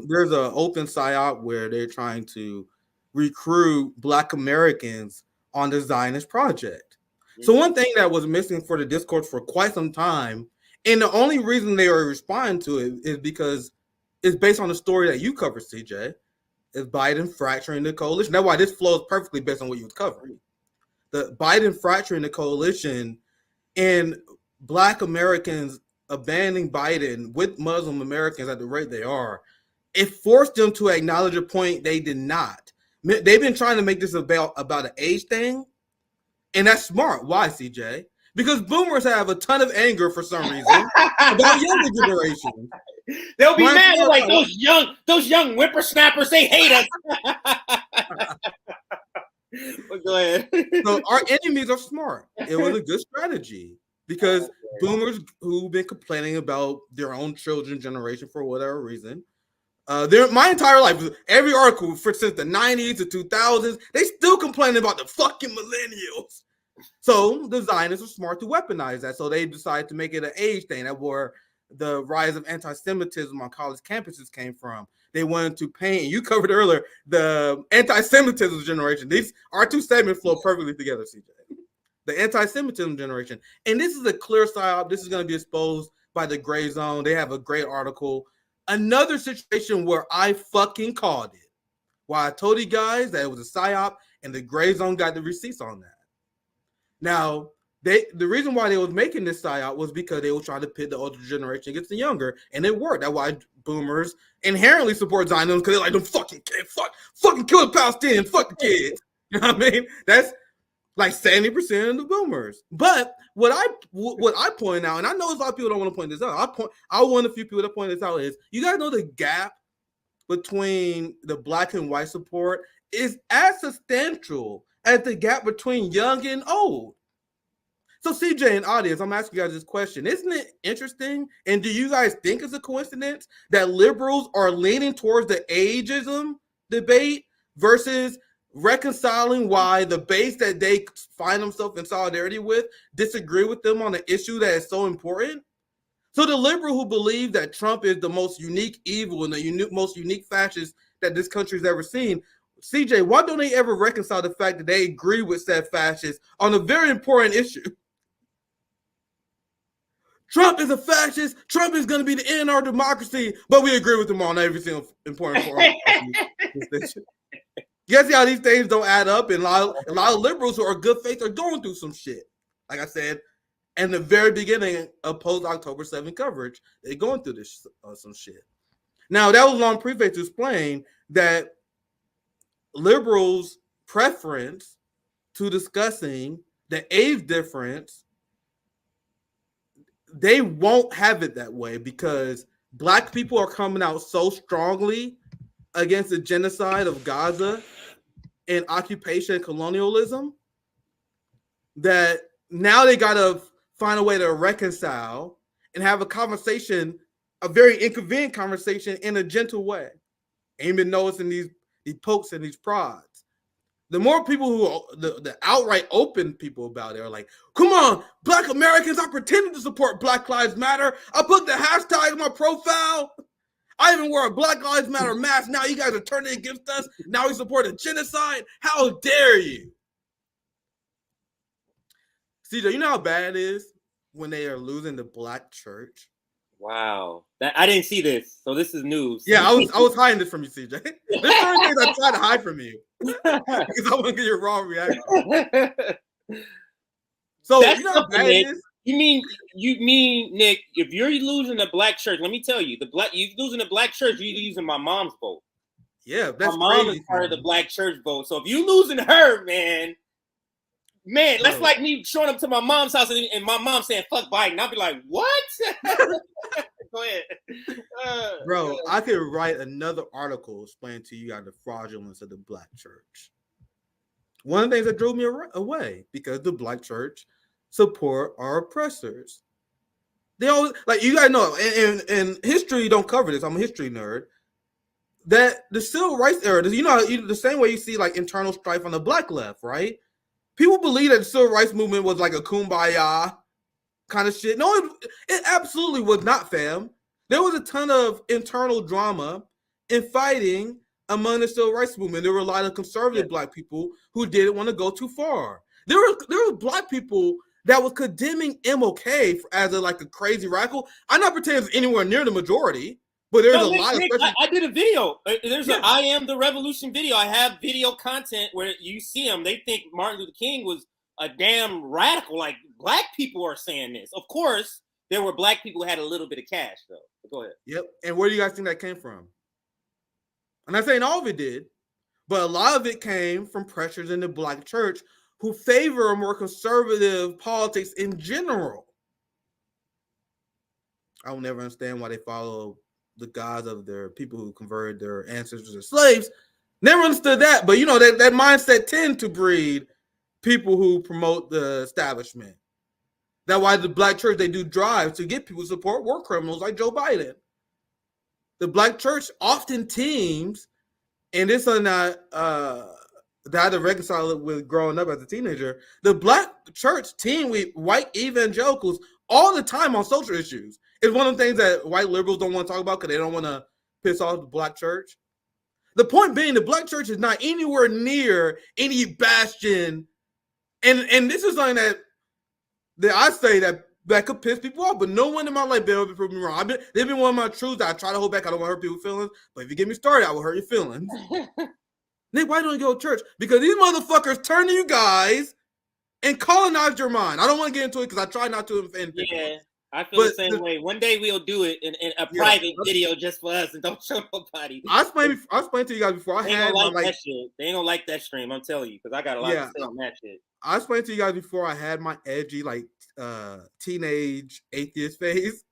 there's an open psyop where they're trying to recruit Black Americans on the Zionist project. So one thing that was missing for the discourse for quite some time, and the only reason they are responding to it is because it's based on the story that you covered, CJ, is Biden fracturing the coalition. That's why this flows perfectly based on what you was covering. The Biden fracturing the coalition and Black Americans abandoning Biden with Muslim Americans at the rate they are, it forced them to acknowledge a point they did not. They've been trying to make this about an age thing, and that's smart. Why, CJ? Because boomers have a ton of anger for some reason about younger generations. They'll be mad. They're like, those young whippersnappers, they hate us. But go ahead. So our enemies are smart. It was a good strategy because boomers who've been complaining about their own children's generation for whatever reason, my entire life, every article since the 90s to 2000s, they still complaining about the fucking millennials. So the Zionists are smart to weaponize that. So they decided to make it an age thing. That's where the rise of anti-Semitism on college campuses came from. They wanted to paint, and you covered earlier, the anti-Semitism generation. These our two statements flow perfectly together, CJ. The anti-Semitism generation. And this is a clear psyop. This is going to be exposed by the Gray Zone. They have a great article. Another situation where I fucking called it. Why I told you guys that it was a psyop, and the Gray Zone got the receipts on that. Now, the reason why they was making this psyop was because they were trying to pit the older generation against the younger, and it worked. That's why boomers inherently support Zionism, because they're like, them fucking kids, fucking kill the Palestinians, fuck the kids. You know what I mean? That's like 70% of the boomers. But what I point out, and I know a lot of people don't want to point this out. I want a few people to point this out is you guys know the gap between the Black and white support is as substantial as the gap between young and old. So CJ and audience, I'm asking you guys this question. Isn't it interesting? And do you guys think it's a coincidence that liberals are leaning towards the ageism debate versus reconciling why the base that they find themselves in solidarity with disagree with them on an issue that is so important? So the liberal who believe that Trump is the most unique evil and the most unique fascist that this country's ever seen, CJ, why don't they ever reconcile the fact that they agree with said fascists on a very important issue? Trump is a fascist. Trump is going to be the end of our democracy, but we agree with him on every single important point. You guys see how these things don't add up, and a lot of liberals who are good faith are going through some shit. Like I said, in the very beginning of post-October 7 coverage, they're going through this some shit. Now, that was a long preface to explain that liberals' preference to discussing the age difference, they won't have it that way because Black people are coming out so strongly against the genocide of Gaza and occupation and colonialism that now they got to find a way to reconcile and have a conversation, a very inconvenient conversation in a gentle way. Ain't been noticing these pokes and these prods. The more people who the outright open people about it are like, come on, Black Americans, I pretended to support Black Lives Matter. I put the hashtag in my profile. I even wore a Black Lives Matter mask. Now you guys are turning against us. Now we support a genocide. How dare you? CJ, you know how bad it is when they are losing the Black church? Wow, I didn't see this, so this is news. Yeah, I was hiding this from you, CJ. There's certain things I try to hide from you because I want to get your raw reaction. So that's you know how bad it is. You mean, Nick? If you're losing the Black church, let me tell you, you're losing the Black church. You're using my mom's vote. Yeah, that's my mom crazy. is part of the Black church vote. So if you losing her, man, that's like me showing up to my mom's house and my mom saying "fuck Biden." I'll be like, "What?" Go ahead, bro. I could write another article explaining to you guys the fraudulence of the Black church. One of the things that drove me away because the Black church support our oppressors. They always, like, you guys know, in history, you don't cover this. I'm a history nerd. That the civil rights era, you know, the same way you see like internal strife on the Black left, right? People believe that the civil rights movement was like a kumbaya kind of shit. No, it absolutely was not, fam. There was a ton of internal drama in fighting among the civil rights movement. There were a lot of conservative Black people who didn't want to go too far. There were Black people that was condemning MLK as a crazy radical. I'm not pretending it's anywhere near the majority, but there's a lot of. I did a video. There's an "I Am the Revolution" video. I have video content where you see them. They think Martin Luther King was a damn radical. Like, Black people are saying this. Of course, there were Black people who had a little bit of cash, though. But go ahead. Yep. And where do you guys think that came from? I'm not saying all of it did, but a lot of it came from pressures in the Black church who favor a more conservative politics in general. I will never understand why they follow the gods of their people who converted their ancestors as slaves. Never understood that. But, that mindset tends to breed people who promote the establishment. That's why the Black church, they do drives to get people to support war criminals like Joe Biden. The Black church often teams, and this is not that I had to reconcile it with growing up as a teenager. The Black church team with white evangelicals all the time on social issues. It's one of the things that white liberals don't want to talk about because they don't want to piss off the Black church. The point being, the Black church is not anywhere near any bastion, and this is something that I say that could piss people off, but no one in my life been able to prove me wrong. They've been one of my truths that I try to hold back. I don't want to hurt people's feelings, but if you get me started, I will hurt your feelings. Nick, why don't you go to church? Because these motherfuckers turn to you guys and colonize your mind. I don't want to get into it because I try not to offend people. Yeah, I feel the same way. One day we'll do it in a private video just for us and don't show nobody. I explained to you guys before. They ain't gonna like that shit. They ain't gonna like that stream. I'm telling you, because I got a lot to say on that shit. I explained to you guys before I had my edgy, teenage atheist phase,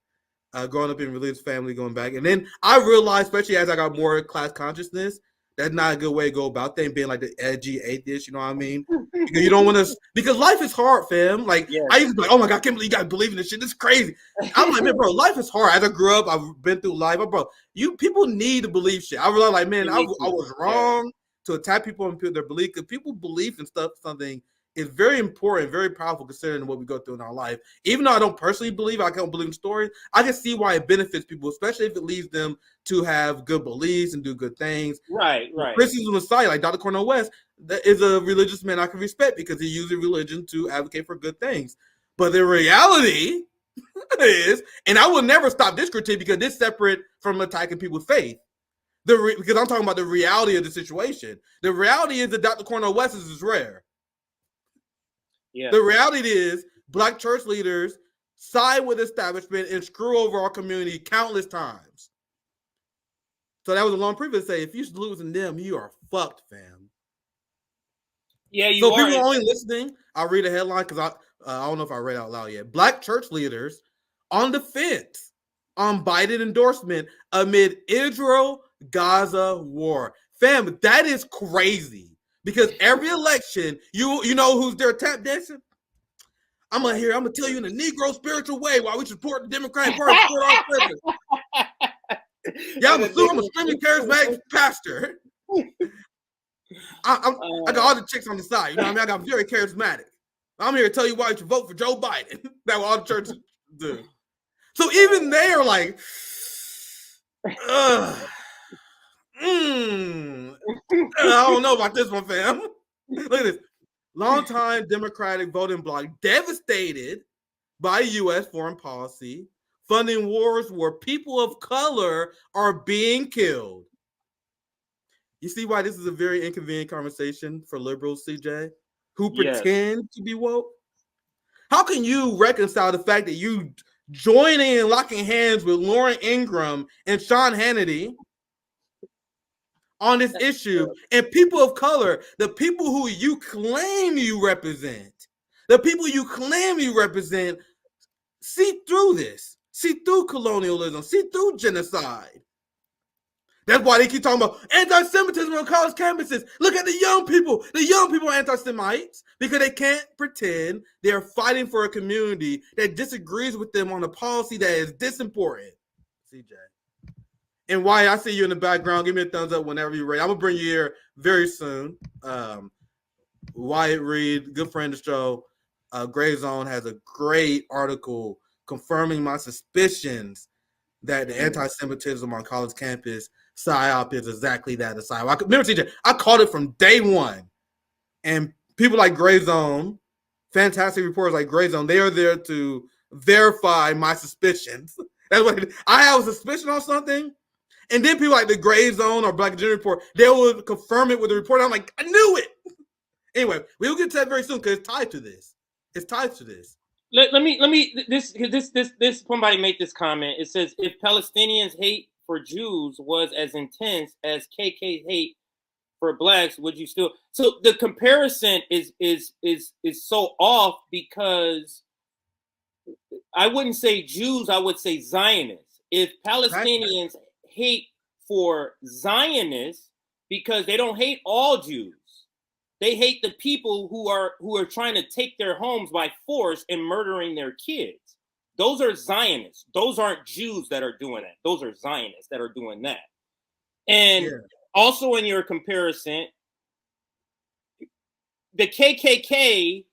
growing up in a religious family, going back. And then I realized, especially as I got more class consciousness, that's not a good way to go about things, being like the edgy atheist, you know what I mean? Because you don't want to, because life is hard, fam. I used to be like, oh my God, I can't believe you guys believe in this shit. This is crazy. I'm like, man, bro, life is hard. As I grew up, I've been through life. Bro, people need to believe shit. I realized, I was wrong to attack people and their belief, because people believe in something is very important, very powerful, considering what we go through in our life. Even though I don't personally believe, I can't believe in stories, I can see why it benefits people, especially if it leads them to have good beliefs and do good things. Right. Christians on the side, like Dr. Cornel West, that is a religious man I can respect because he uses religion to advocate for good things. But the reality is, and I will never stop this critique because it's separate from attacking people's faith. Because I'm talking about the reality of the situation. The reality is that Dr. Cornel West is rare. Yeah. The reality is Black church leaders side with establishment and screw over our community countless times. So that was a long previous say, if you're losing them, you are fucked, fam. Yeah, you are. So people only listening, I'll read a headline because I don't know if I read it out loud yet. Black church leaders on the fence on Biden endorsement amid Israel-Gaza war. Fam, that is crazy. Because every election, you know who's there tap dancing? I'm gonna tell you in a Negro spiritual way why we support the Democratic Party, support our president. Yeah, I'm a extremely charismatic pastor. I got all the chicks on the side. You know what I mean? I got very charismatic. I'm here to tell you why you should vote for Joe Biden. That's what all the churches do. So even they are like, I don't know about this one, fam. Look at this. Longtime Democratic voting bloc devastated by U.S. foreign policy, funding wars where people of color are being killed. You see why this is a very inconvenient conversation for liberals, CJ, who pretend to be woke? How can you reconcile the fact that you joining and locking hands with Lauren Ingram and Sean Hannity on this issue, and people of color, the people who you claim you represent, see through this, see through colonialism, see through genocide. That's why they keep talking about anti-Semitism on college campuses. Look at the young people. The young people are anti-Semites because they can't pretend they're fighting for a community that disagrees with them on a policy that is this important. CJ. And Wyatt, I see you in the background. Give me a thumbs up whenever you're ready. I'm going to bring you here very soon. Wyatt Reed, good friend of the show, Gray Zone, has a great article confirming my suspicions that the anti-Semitism on college campus PSYOP is exactly that. A PSYOP. Remember, TJ, I called it from day one. And people like Gray Zone, fantastic reporters like Gray Zone, they are there to verify my suspicions. That's what I have a suspicion on something. And then people like the Gray Zone or Black Agenda Report, they will confirm it with the report. I'm like, I knew it. Anyway, we'll get to that very soon because it's tied to this. It's tied to this. Let me this somebody made this comment. It says, if Palestinians' hate for Jews was as intense as KK's hate for blacks, would you still? So the comparison is so off, because I wouldn't say Jews, I would say Zionists. If Palestinians hate for Zionists, because they don't hate all Jews, they hate the people who are trying to take their homes by force and murdering their kids. Those are Zionists. Those aren't Jews that are doing that. Those are Zionists that are doing that. And also in your comparison, the KKK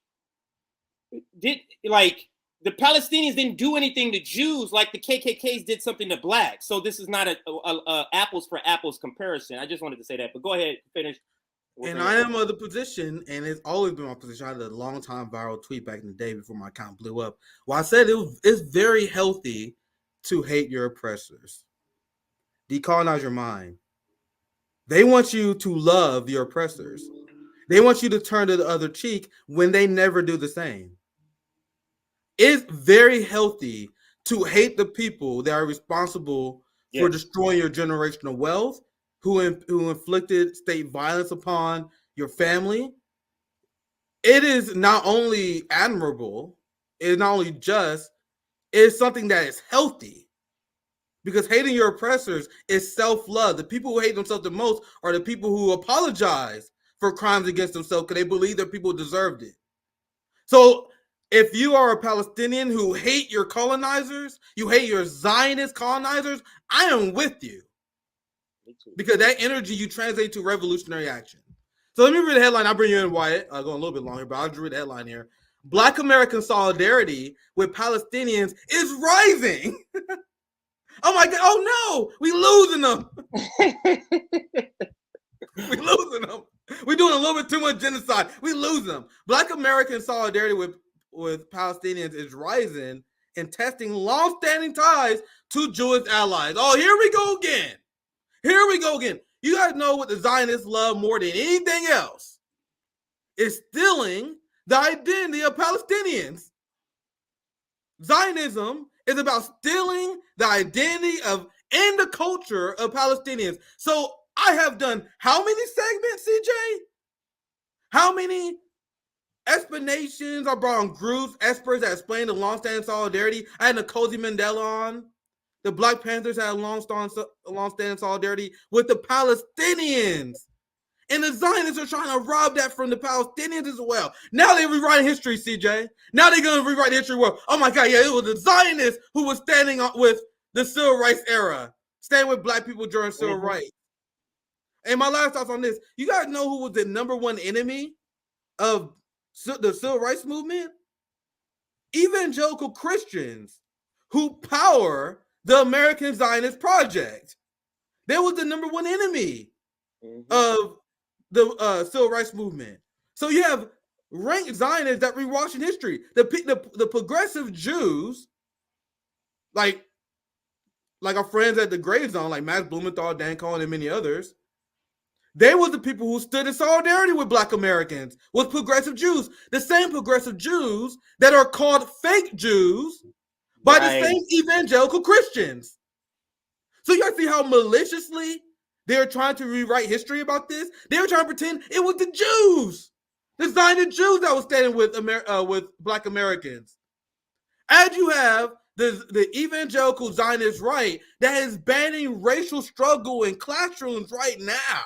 did, like, the Palestinians didn't do anything to Jews like the KKKs did something to blacks. So this is not a apples for apples comparison. I just wanted to say that, but go ahead, finish. And I am of the position, and it's always been my position. I had a long time viral tweet back in the day before my account blew up. Well, I said it's very healthy to hate your oppressors. Decolonize your mind. They want you to love your oppressors. They want you to turn to the other cheek when they never do the same. It's very healthy to hate the people that are responsible for destroying your generational wealth, who inflicted state violence upon your family. It is not only admirable, it is not only just, it's something that is healthy. Because hating your oppressors is self-love. The people who hate themselves the most are the people who apologize for crimes against themselves because they believe that people deserved it. So if you are a Palestinian who hate your colonizers, you hate your Zionist colonizers, I am with you. Because that energy you translate to revolutionary action. So let me read the headline. I'll bring you in, Wyatt. I'll go a little bit longer, but I'll just read the headline here. Black American solidarity with Palestinians is rising. Oh my God. Oh no. We losing them. We losing them. We're doing a little bit too much genocide. We lose them. Black American solidarity with Palestinians is rising and testing long-standing ties to Jewish allies. Oh, here we go again. Here we go again. You guys know what the Zionists love more than anything else is stealing the identity of Palestinians. Zionism is about stealing the identity of and the culture of Palestinians. So I have done how many segments, CJ? How many explanations? I brought on groups, experts that explain the long-standing solidarity. I had Nicole Mandela on. The Black Panthers had a long-standing solidarity with the Palestinians. And the Zionists are trying to rob that from the Palestinians as well. Now they're rewriting history, CJ. Now they're going to rewrite the history. Well, oh my God, yeah, it was the Zionists who was standing with the civil rights era, standing with Black people during civil rights. And my last thoughts on this, you guys know who was the number one enemy of the civil rights movement? Evangelical Christians who power the American Zionist Project. They was the number one enemy of the civil rights movement. So you have ranked Zionists that rewatching history. The progressive Jews, like our friends at the Gray Zone, like Max Blumenthal, Dan Cohen, and many others, they were the people who stood in solidarity with Black Americans, with progressive Jews. The same progressive Jews that are called fake Jews by the same evangelical Christians. So you guys see how maliciously they're trying to rewrite history about this? They were trying to pretend it was the Jews, the Zionist Jews that was standing with Black Americans. As you have the evangelical Zionist right that is banning racial struggle in classrooms right now.